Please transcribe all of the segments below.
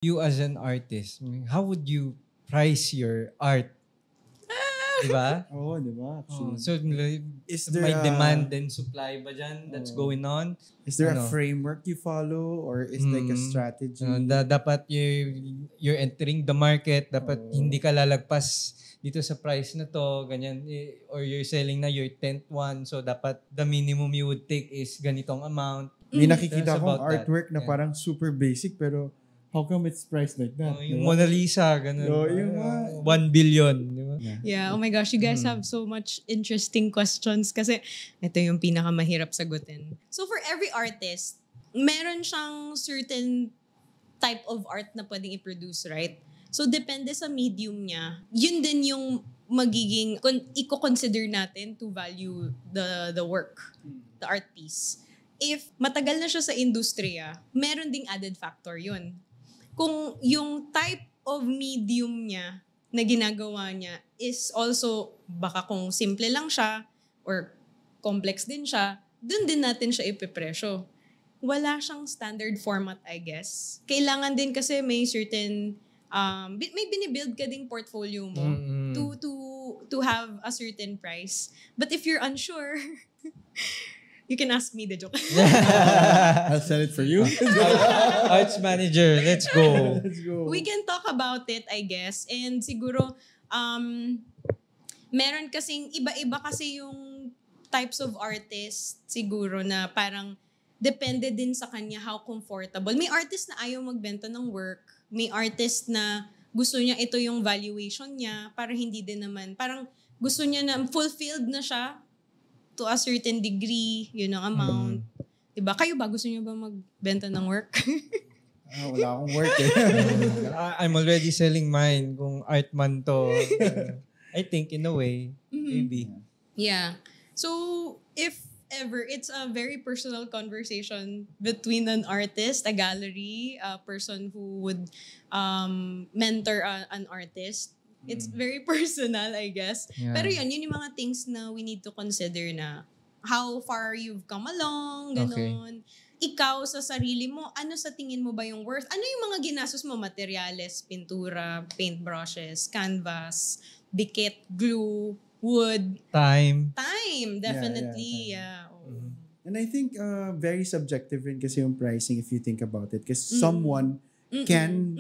You as an artist, how would you price your art? Diba? Oo, di ba? Oh, Actually. so Is there may a- demand and supply ba dyan that's going on? Is there a Ano? framework you follow or is like a strategy? Dapat you're entering the market, dapat hindi ka lalagpas dito sa price na to, ganyan, or you're selling na your 10th one, so dapat the minimum you would take is ganitong amount. May nakikita Tell us akong about that. artwork na Yeah. parang super basic pero how come it's priced like that? Yung Diba? Mona Lisa, ganun. Yung mga- 1 billion. Di ba? Yeah, oh my gosh, you guys have so much interesting questions kasi ito yung pinakamahirap sagutin. So for every artist, meron siyang certain type of art na pwedeng i-produce, right? So depende sa medium niya. Yun din yung magiging, i-consider natin to value the work, the art piece. If matagal na siya sa industriya, meron ding added factor yun. Kung yung type of medium niya na ginagawa niya is also, baka kung simple lang siya or complex din siya, dun din natin siya ipipresyo. Wala siyang standard format, I guess. Kailangan din kasi may certain, may binibuild ka ding portfolio mo to have a certain price. But if you're unsure, you can ask me the joke. I'll sell it for you. Arts manager, let's go. Let's go. We can talk about it, I guess. And siguro, meron kasing iba-iba kasi yung types of artists siguro na parang depende din sa kanya how comfortable. May artist na ayaw magbenta ng work. May artist na gusto niya ito yung valuation niya para hindi din naman, parang gusto niya na fulfilled na siya to a certain degree, yun ang amount. Diba? Kayo ba? Gusto niyo ba magbenta ng work? Wala akong work eh. I'm already selling mine kung art man to. I think in a way, maybe. Yeah. So, if ever, it's a very personal conversation between an artist, a gallery, a person who would mentor an artist. It's very personal, I guess. Yeah. Pero yun yung mga things na we need to consider na how far you've come along, ganon. Ikaw sa sarili mo, ano sa tingin mo ba yung worth? Ano yung mga ginastos mo? Materyales, pintura, paintbrushes, canvas, dikit, glue, wood. Time. Time, definitely. Yeah. Oo. And I think very subjective rin kasi yung pricing if you think about it. Because someone can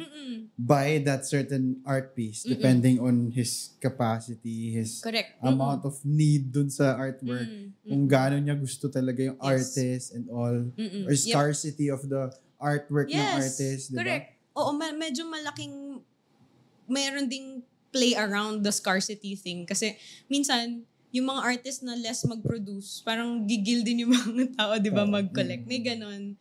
buy that certain art piece depending on his capacity, his Correct. amount of need dun sa artwork, kung gaano niya gusto talaga yung Yes. artist and all, or scarcity of the artwork ng artist, di ba? Correct. Oo, medyo malaking, meron ding play around the scarcity thing. Kasi minsan, yung mga artist na less mag-produce, parang gigil din yung mga tao, di ba, mag-collect. May ganon.